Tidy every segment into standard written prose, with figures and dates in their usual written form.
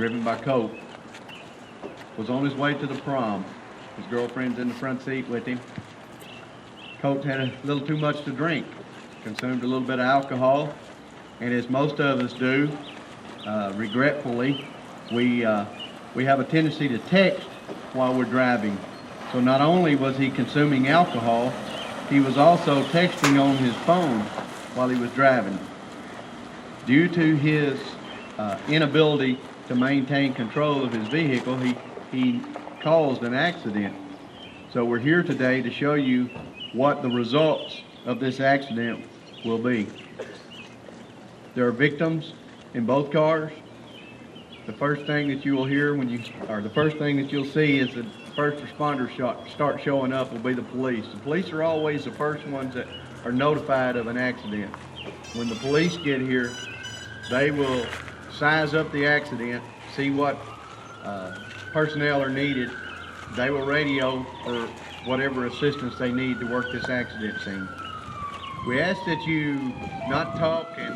driven by Colt, was on his way to the prom. His girlfriend's in the front seat with him. Colt had a little too much to drink, consumed a little bit of alcohol, and as most of us do, regretfully, we have a tendency to text while we're driving. So not only was he consuming alcohol, he was also texting on his phone while he was driving. Due to his inability to maintain control of his vehicle, he caused an accident. So we're here today to show you what the results of this accident will be. There are victims in both cars. The first thing that you will hear the first thing that you'll see is that first responders start showing up will be the police. The police are always the first ones that are notified of an accident. When the police get here, they will size up the accident, see what personnel are needed. They will radio for whatever assistance they need to work this accident scene. We ask that you not talk and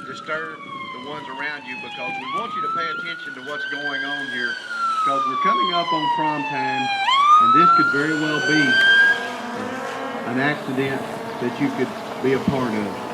disturb the ones around you, because we want you to pay attention to what's going on here, because we're coming up on prom time, and this could very well be an accident that you could be a part of.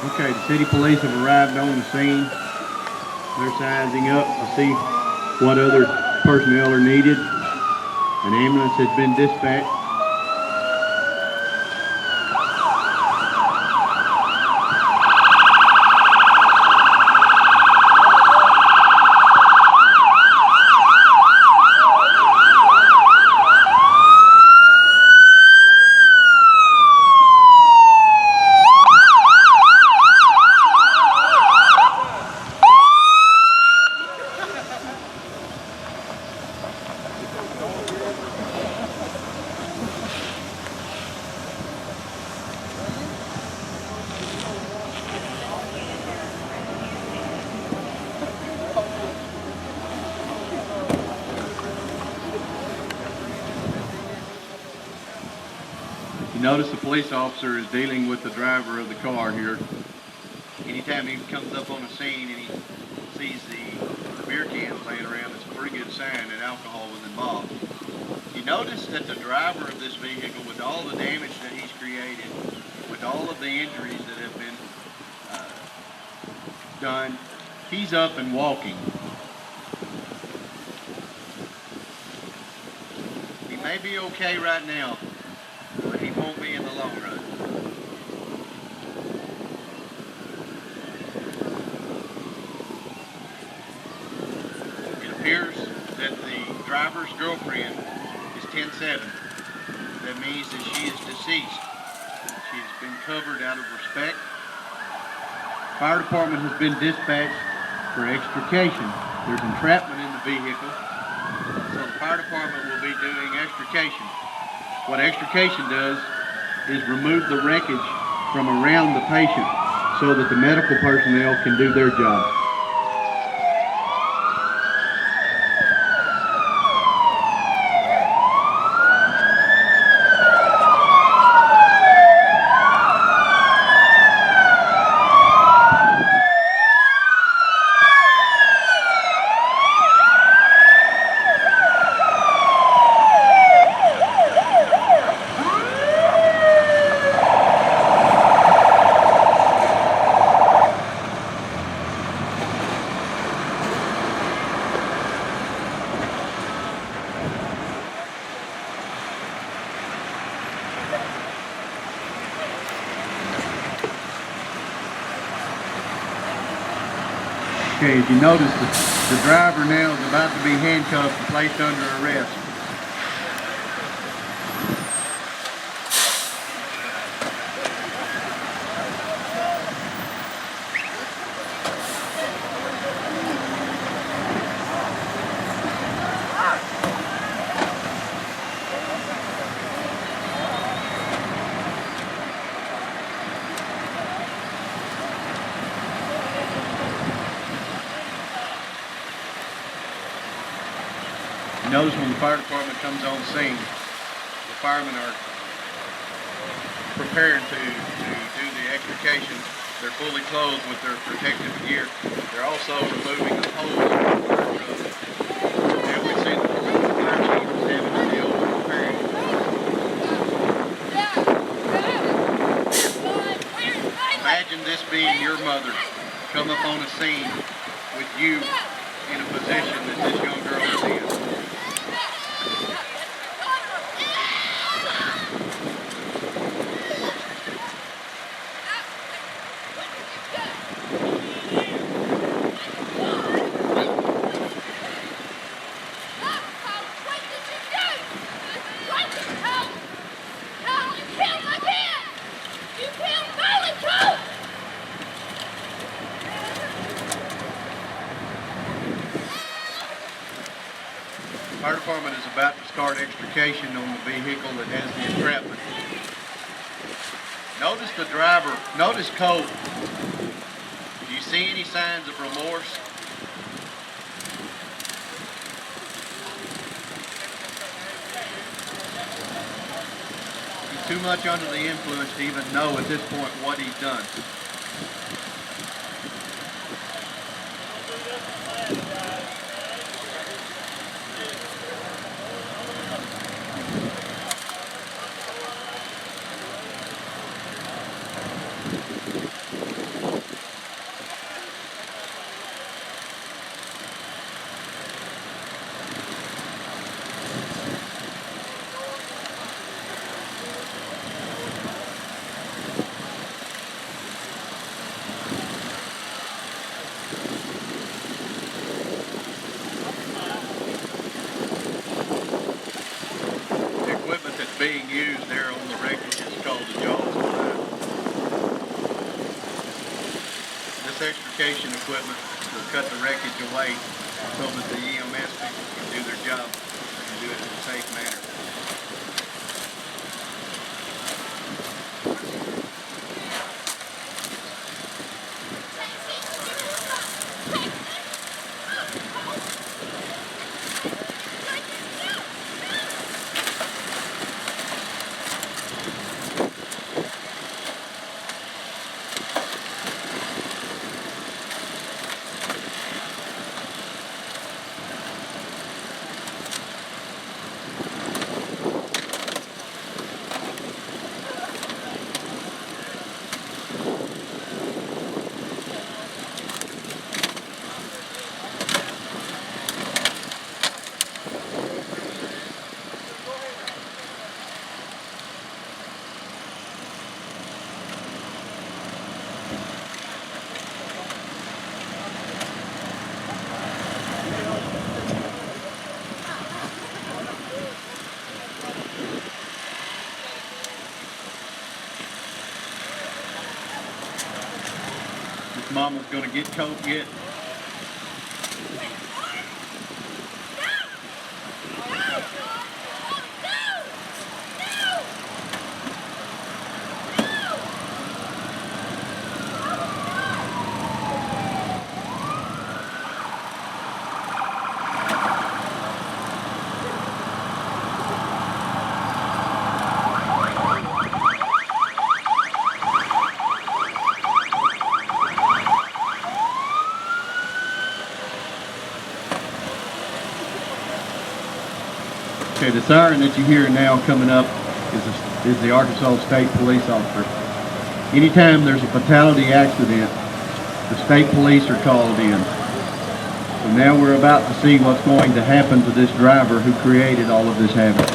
Okay, the city police have arrived on the scene. They're sizing up to see what other personnel are needed. An ambulance has been dispatched. Notice the police officer is dealing with the driver of the car here. Anytime he comes up on the scene and he sees the beer cans laying around, it's a pretty good sign that alcohol was involved. You notice that the driver of this vehicle, with all the damage that he's created, with all of the injuries that have been done, he's up and walking. He may be okay right now, but he won't be in the long run. It appears that the driver's girlfriend is 10-7. That means that she is deceased. She's been covered out of respect. Fire department has been dispatched for extrication. There's entrapment in the vehicle, so the fire department will be doing extrication. What extrication does is remove the wreckage from around the patient so that the medical personnel can do their job. Okay, as you notice, the driver now is about to be handcuffed and placed under arrest. Notice when the fire department comes on scene, the firemen are prepared to do the extrication. They're fully clothed with their protective gear. They're also removing the hose from the fire truck. And we see the fire chief is having to deal with preparing. Imagine this being your mother, come up on a scene with you in a position that this young girl is in. The fire department is about to start extrication on the vehicle that has the entrapment. Notice the driver, notice Colt. Do you see any signs of remorse? He's too much under the influence to even know at this point what he's done. Being used there on the wreckage is called the Jaws line. This extrication equipment will cut the wreckage away so that the EMS people can do their job and do it in a safe manner. Mama's gonna get Colt yet? Okay, the siren that you hear now coming up is the Arkansas State Police officer. Anytime there's a fatality accident, the state police are called in. So now we're about to see what's going to happen to this driver who created all of this havoc.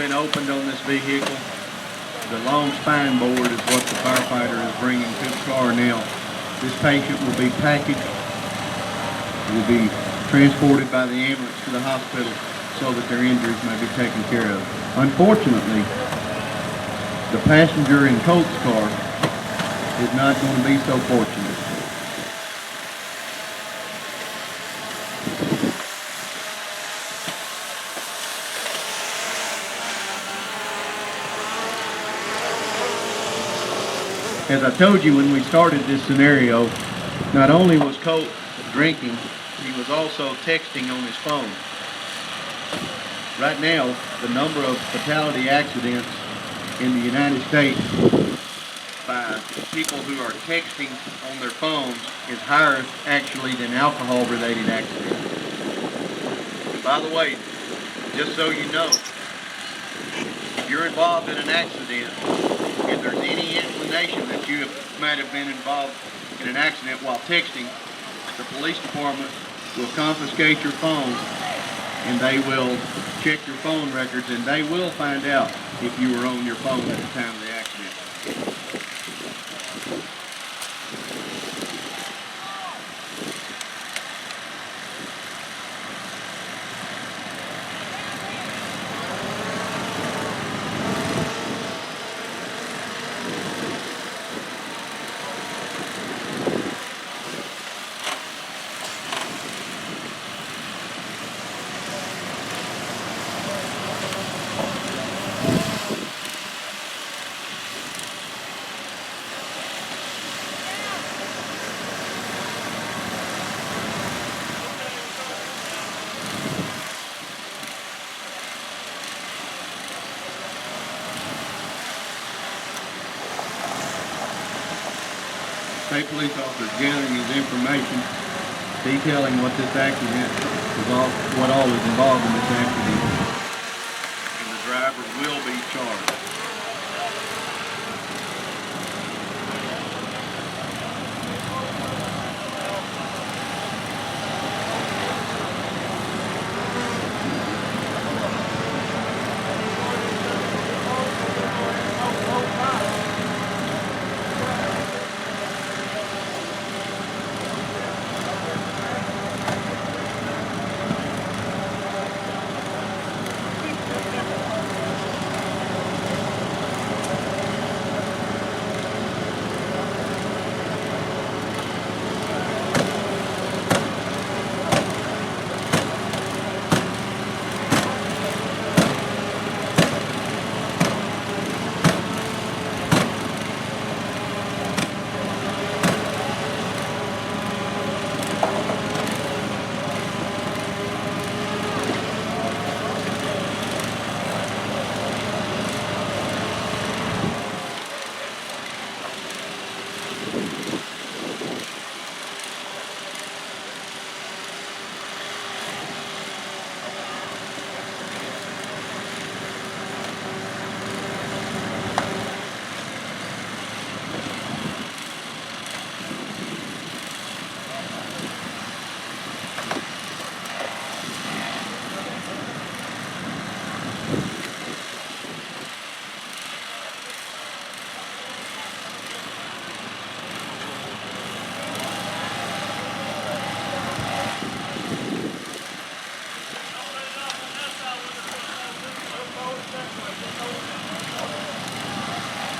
been opened on this vehicle. The long spine board is what the firefighter is bringing to the car now. This patient will be packaged, will be transported by the ambulance to the hospital so that their injuries may be taken care of. Unfortunately, the passenger in Colt's car is not going to be so fortunate. As I told you when we started this scenario, not only was Colt drinking, he was also texting on his phone. Right now, the number of fatality accidents in the United States by people who are texting on their phones is higher actually than alcohol-related accidents. And by the way, just so you know, if you're involved in an accident, if there's any inclination that you might have been involved in an accident while texting, the police department will confiscate your phone and they will check your phone records and they will find out if you were on your phone at the time of the accident. State police officers gathering his information, detailing what this accident was what all is involved in this accident, and the driver will be charged.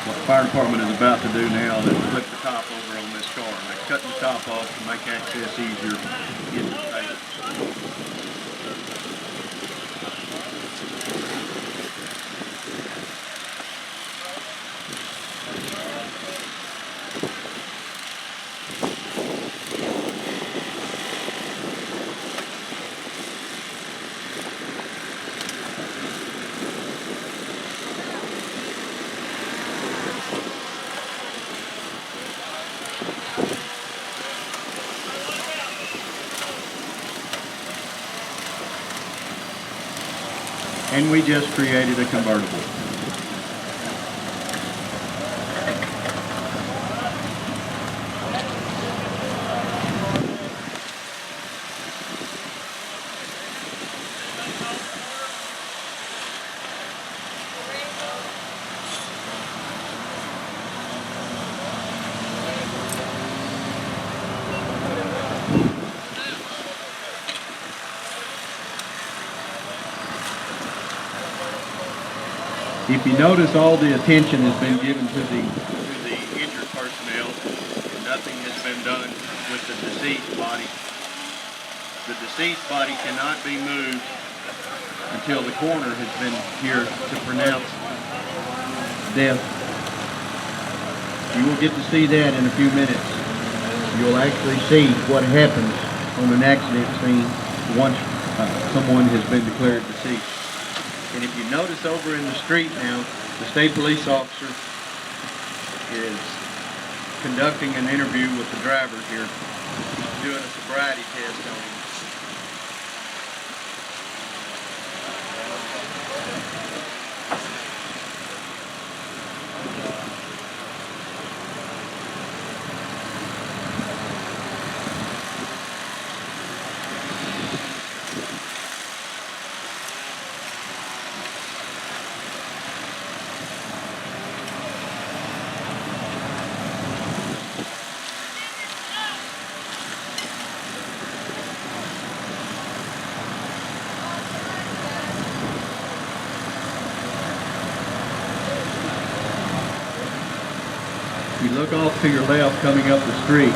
What the fire department is about to do now is flip the top over on this car. They're cutting the top off to make access easier into the pavement. And we just created a convertible. If you notice, all the attention has been given to the injured personnel, and nothing has been done with the deceased body. The deceased body cannot be moved until the coroner has been here to pronounce death. You will get to see that in a few minutes. You'll actually see what happens on an accident scene once someone has been declared deceased. And if you notice over in the street now, the state police officer is conducting an interview with the driver here. He's doing a sobriety test on him. If you look off to your left coming up the street,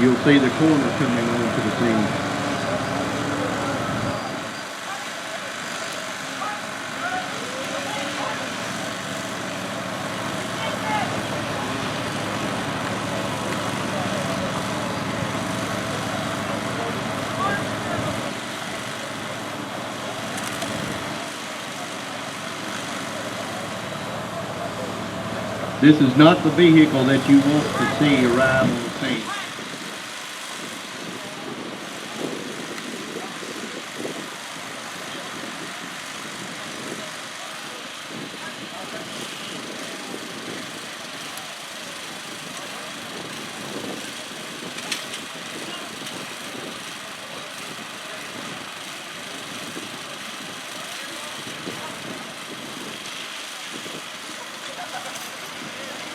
you'll see the coroner coming onto the scene. This is not the vehicle that you want to see arrive on the scene.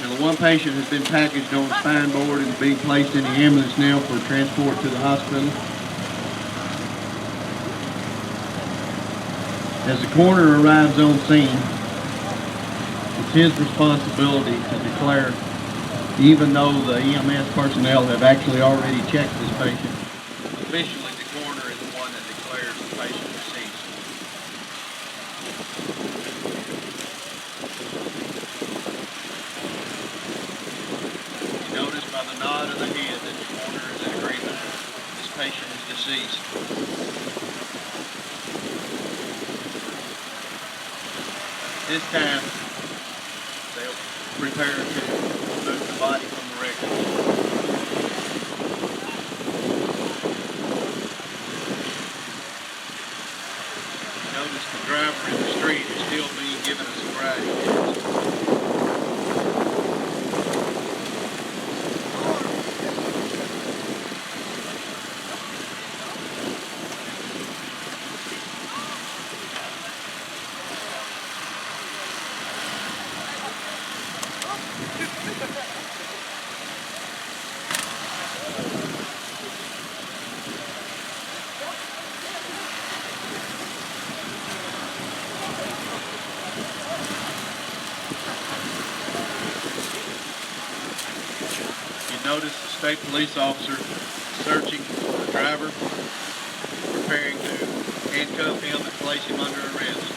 Now, the one patient has been packaged on a spine board and is being placed in the ambulance now for transport to the hospital. As the coroner arrives on scene, it's his responsibility to declare, even though the EMS personnel have actually already checked this patient, officially the coroner is the one that declares the patient deceased. Notice by the nod of the head that the coroner is in agreement. This patient is deceased. This time, they'll prepare to remove the body from the wreckage. Notice the driver in the street is still being given a sobriety test. Notice the state police officer searching for the driver, preparing to handcuff him and place him under arrest.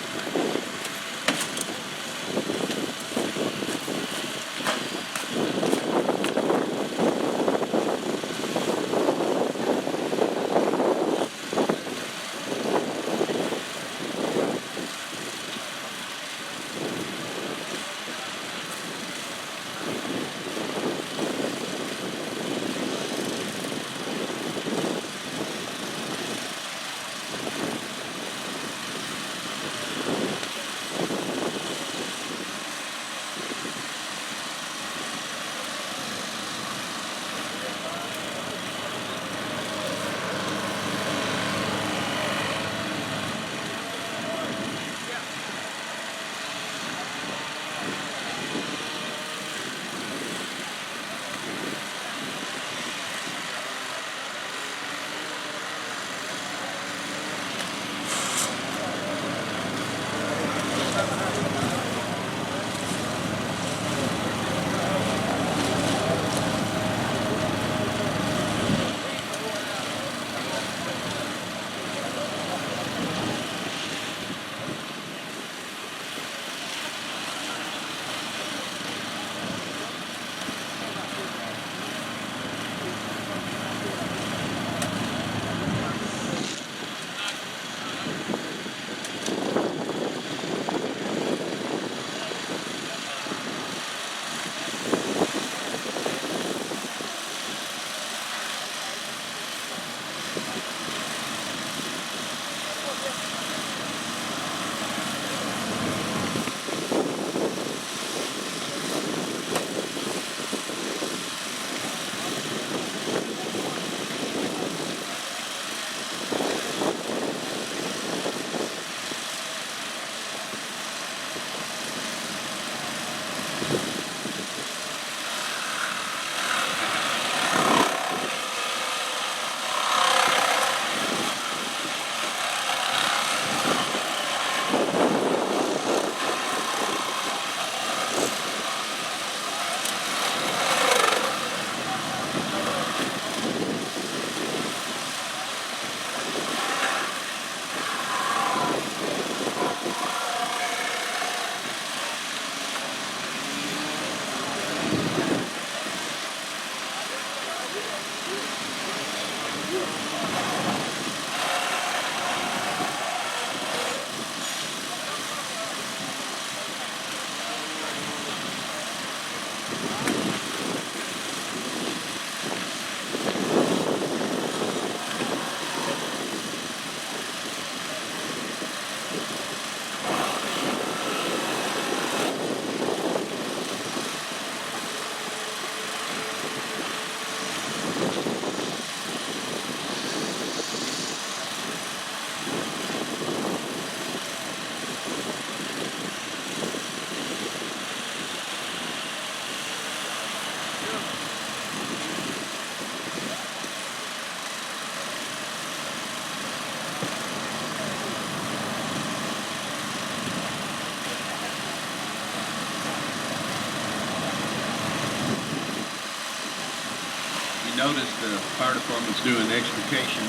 notice the fire department's doing extrication.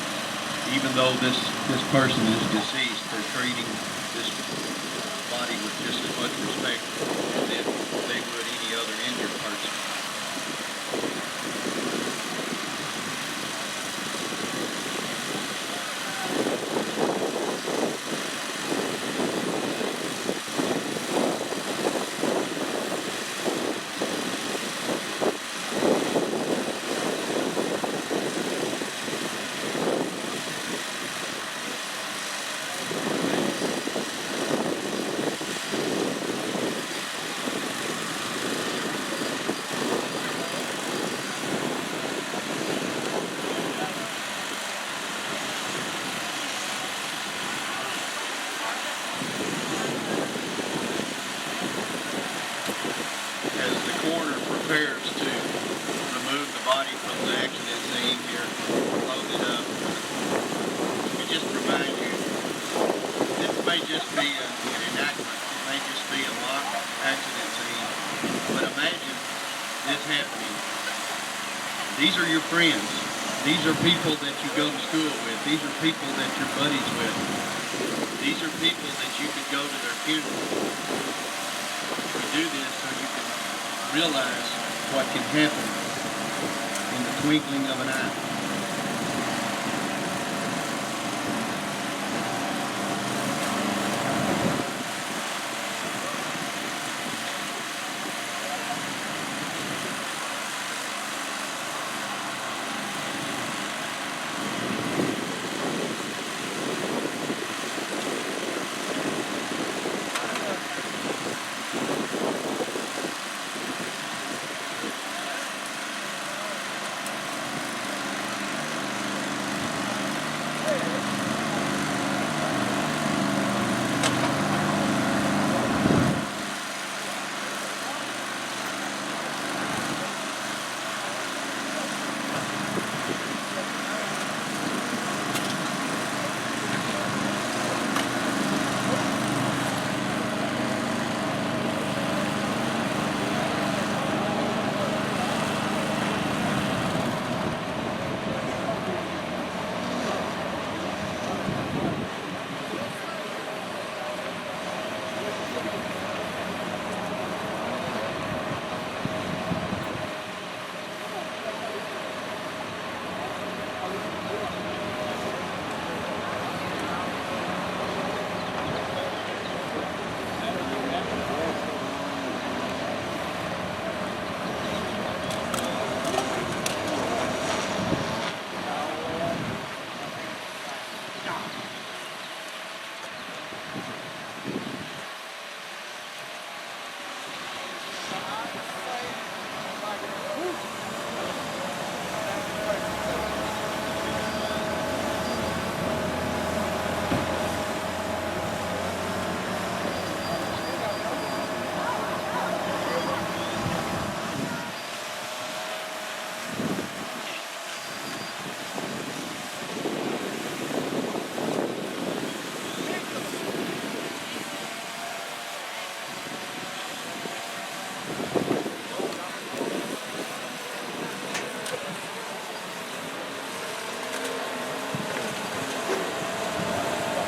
Even though this person is deceased, they're treating this body with just as much respect as if they would any other injured person. As the coroner prepares to remove the body from the accident scene here, load it up, let me just remind you, this may just be an enactment, it may just be a mock accident scene, but imagine this happening. These are your friends. These are people that you go to school with. These are people that you're buddies with. These are people that you could go to their funeral. We do this so you can realize what can happen in the twinkling of an eye.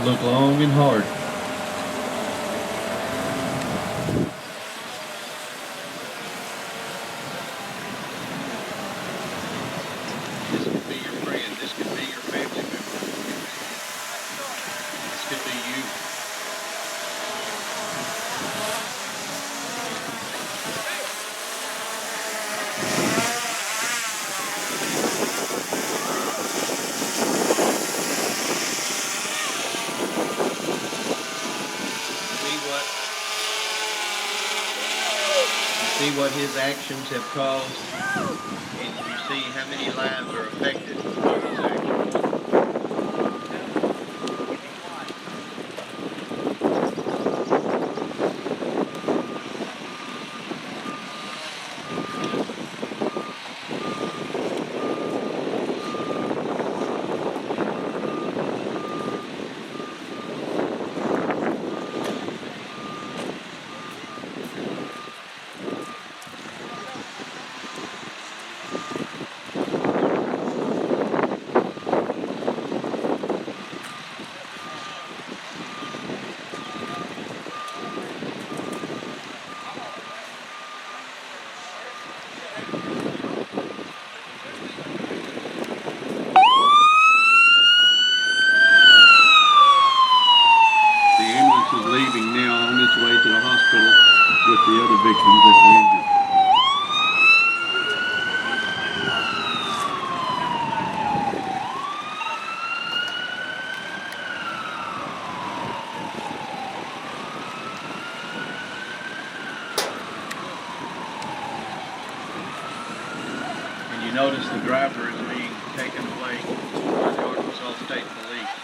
Look long and hard. This could be your friend. This could be your family member. This could be you. See what his actions have caused, and you see how many lives are affected by his actions. victims that were injured. And you notice the driver is being taken away by the Arkansas State Police.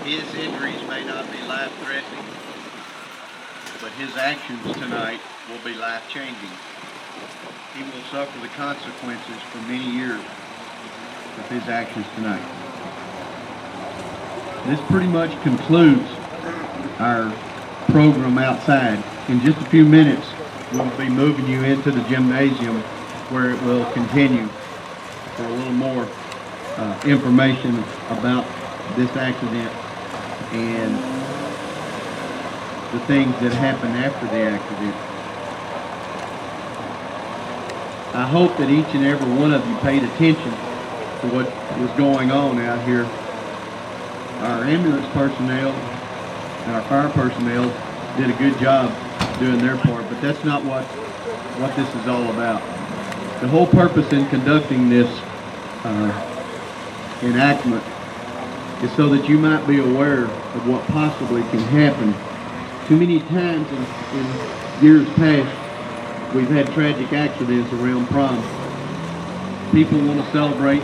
His injuries may not be life-threatening, but his actions tonight will be life-changing. He will suffer the consequences for many years of his actions tonight. This pretty much concludes our program outside. In just a few minutes, we'll be moving you into the gymnasium where it will continue for a little more information about this accident and the things that happened after the accident. I hope that each and every one of you paid attention to what was going on out here. Our ambulance personnel and our fire personnel did a good job doing their part, but that's not what this is all about. The whole purpose in conducting this enactment is so that you might be aware of what possibly can happen. Too many times in years past, we've had tragic accidents around prom. People want to celebrate,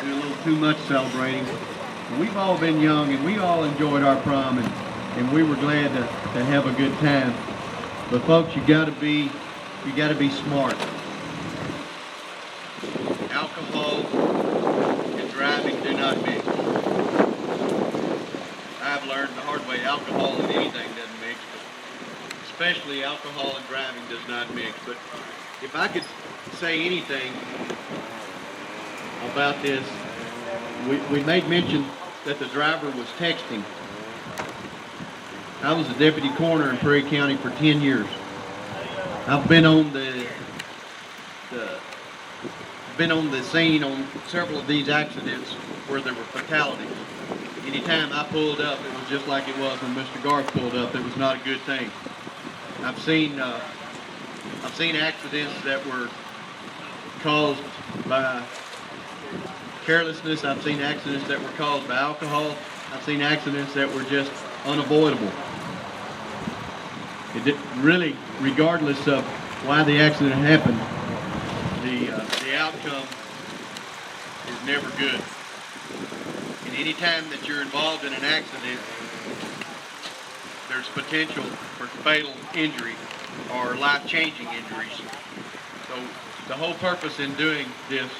do a little too much celebrating. We've all been young and we all enjoyed our prom and we were glad to have a good time. But folks, you gotta be smart. Alcohol and driving do not mix. I've learned the hard way, alcohol and anything doesn't mix, but especially alcohol and driving does not mix. But if I could say anything about this, we made mention that the driver was texting. I was a deputy coroner in Prairie County for 10 years. I've been on the scene on several of these accidents where there were fatalities. Anytime I pulled up, it was just like it was when Mr. Garth pulled up. It was not a good thing. I've seen accidents that were caused by carelessness. I've seen accidents that were caused by alcohol. I've seen accidents that were just unavoidable. Really, regardless of why the accident happened, the outcome is never good. And any time that you're involved in an accident, there's potential for fatal injury or life-changing injuries. So the whole purpose in doing this,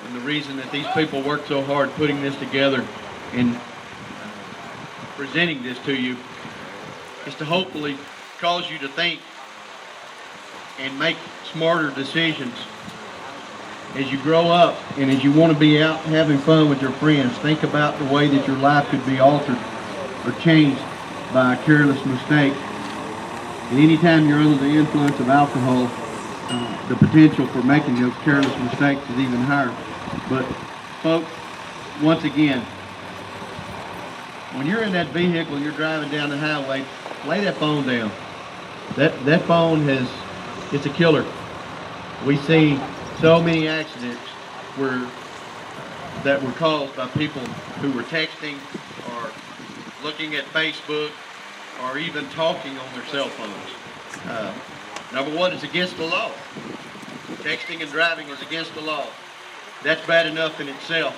and the reason that these people worked so hard putting this together and presenting this to you, is to hopefully cause you to think and make smarter decisions as you grow up and as you want to be out having fun with your friends. Think about the way that your life could be altered or changed by a careless mistake. And anytime you're under the influence of alcohol, the potential for making those careless mistakes is even higher. But folks, once again, when you're in that vehicle and you're driving down the highway, lay that phone down. That phone it's a killer. We see so many accidents that were caused by people who were texting or looking at Facebook or even talking on their cell phones. Number one, it's against the law. Texting and driving is against the law. That's bad enough in itself.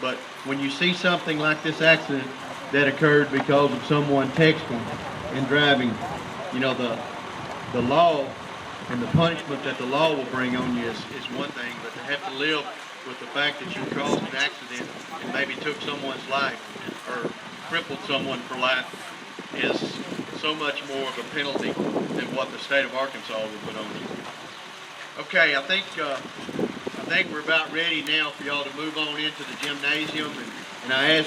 But when you see something like this accident that occurred because of someone texting and driving, you know, the law and the punishment that the law will bring on you is one thing, but to have to live with the fact that you caused an accident and maybe took someone's life or crippled someone for life is so much more of a penalty than what the state of Arkansas will put on you. Okay, I think we're about ready now for y'all to move on into the gymnasium, and I ask